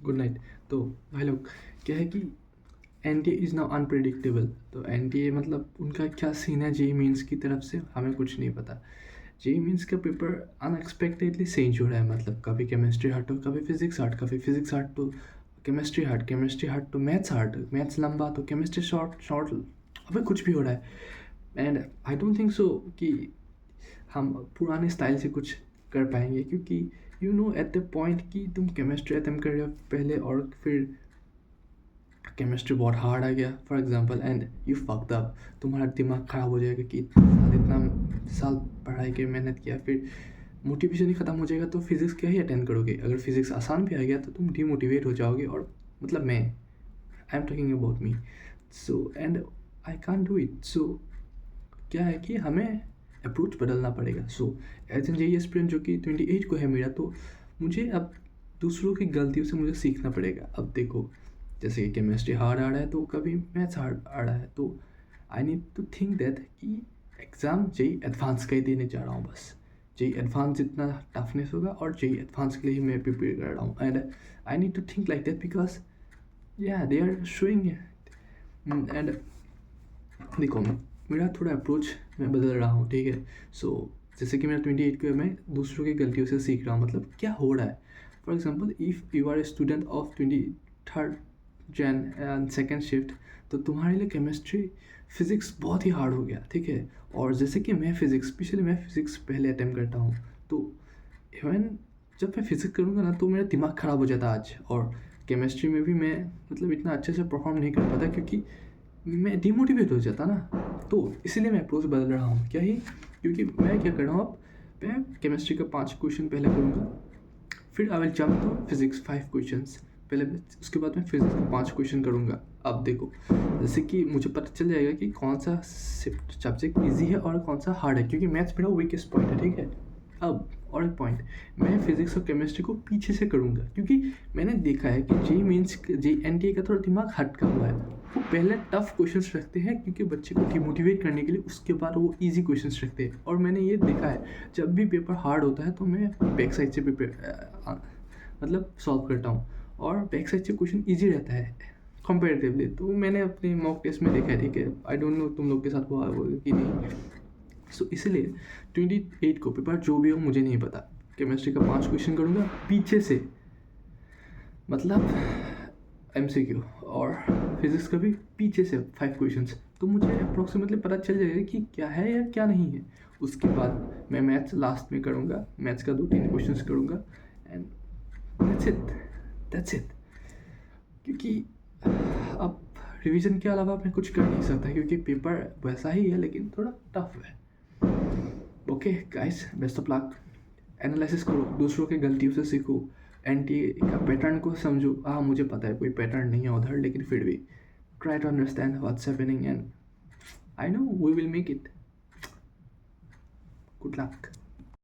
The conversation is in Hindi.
Good night. तो भाई लोग, क्या है कि N T is now unpredictable. तो एन टी ए मतलब उनका क्या सीन है जेई मीन्स की तरफ से, हमें कुछ नहीं पता। जेई मीन्स का पेपर अनएक्सपेक्टेडली चेंज हो रहा है, मतलब कभी केमिस्ट्री हार्ड तो कभी फिजिक्स हार्ड, कभी फिजिक्स हार्ड तो केमिस्ट्री हार्ड, केमिस्ट्री हार्ड तो मैथ्स हार्ड, मैथ्स लंबा तो केमिस्ट्री शॉर्ट शॉर्ट, अभी कुछ भी हो रहा है। And I don't think so कि हम पुराने स्टाइल से कुछ कर पाएंगे, क्योंकि you know at the point कि तुम केमिस्ट्री अटेम्प्ट कर रहे हो पहले और फिर केमिस्ट्री बहुत हार्ड आ गया for example and you fucked up, तुम्हारा दिमाग ख़राब हो जाएगा कि इतना साल पढ़ाई की मेहनत किया, फिर मोटिवेशन ही ख़त्म हो जाएगा, तो फिज़िक्स क्या ही अटेंड करोगे। अगर फिज़िक्स आसान भी आ गया तो तुम डीमोटिवेट हो जाओगे, और मतलब मैं I am talking about me. So and I can't do it. So क्या है कि हमें अप्रोच बदलना पड़ेगा। So as an JEE aspirant जो कि 28 को है मेरा, तो मुझे अब दूसरों की गलतियों से मुझे सीखना पड़ेगा। अब देखो, जैसे कि केमिस्ट्री हार्ड आ रहा है तो कभी मैथ्स हार्ड आ रहा है, तो I need to think that कि एग्ज़ाम जेई एडवांस का ही देने जा रहा हूँ बस। जेई एडवांस जितना टफनेस होगा और जेई एडवांस के लिए ही मैं प्रिपेयर कर रहा हूँ, and I need to think like that because yeah they are showing. And देखो, मेरा थोड़ा अप्रोच मैं बदल रहा हूँ, ठीक है। सो जैसे कि मेरा 28 को है, मैं दूसरों की गलतियों से सीख रहा हूँ, मतलब क्या हो रहा है। For example if you are a student of 23rd Jan and second shift, तो तुम्हारे लिए केमिस्ट्री फिज़िक्स बहुत ही हार्ड हो गया, ठीक है। और जैसे कि मैं फिज़िक्स पहले अटैम्प्ट करता हूँ, तो इवन जब मैं फिज़िक्स करूँगा ना तो मेरा दिमाग ख़राब हो जाता आज। और केमिस्ट्री में भी मैं मतलब इतना अच्छे से परफॉर्म नहीं कर पाता, क्योंकि मैं डिमोटिवेट हो जाता ना। तो इसीलिए मैं अप्रोच बदल रहा हूँ, क्या ही, क्योंकि मैं क्या कर रहा हूँ, अब मैं केमिस्ट्री का 5 क्वेश्चन पहले करूँगा, फिर I will jump to physics 5 questions पहले, उसके बाद मैं फिजिक्स का 5 क्वेश्चन करूँगा। अब देखो, जैसे कि मुझे पता चल जाएगा कि कौन सा सब्जेक्ट ईजी है और कौन सा हार्ड है, क्योंकि मैथ्स मेरा वीकेस्ट पॉइंट है, ठीक है। अब और एक पॉइंट, मैं फिजिक्स और केमिस्ट्री को पीछे से करूँगा, क्योंकि मैंने देखा है कि JEE means JEE N T A का थोड़ा दिमाग हटका हुआ है। वो पहले टफ क्वेश्चंस रखते हैं क्योंकि बच्चे को डिमोटिवेट करने के लिए, उसके बाद वो इजी क्वेश्चंस रखते हैं। और मैंने ये देखा है, जब भी पेपर हार्ड होता है तो मैं बैक साइड से मतलब सॉल्व करता हूँ, और बैक साइड से क्वेश्चन ईजी रहता है कंपेरेटिवली। तो मैंने अपने मॉक टेस्ट में देखा है, ठीक है। आई डोंट नो तुम लोग के साथ हुआ है कि नहीं। सो इसलिए 28 को पेपर जो भी हो मुझे नहीं पता, केमिस्ट्री का 5 क्वेश्चन करूँगा पीछे से, मतलब एमसीक्यू, और फिजिक्स का भी पीछे से 5 क्वेश्चंस, तो मुझे अप्रोक्सीमेटली पता चल जाएगा कि क्या है या क्या नहीं है। उसके बाद मैं मैथ्स लास्ट में करूँगा, मैथ्स का 2-3 क्वेश्चंस करूँगा, एंड दैट्स इट। क्योंकि अब रिवीजन के अलावा मैं कुछ कर नहीं सकता, क्योंकि पेपर वैसा ही है लेकिन थोड़ा टफ है। Okay guys, best of luck. Analysis करो, दूसरों की गलतियों से सीखो, एंटी का पैटर्न को समझो। हाँ, मुझे पता है कोई पैटर्न नहीं है उधर, लेकिन फिर भी try to understand what's happening, and I know we will make it. Good luck.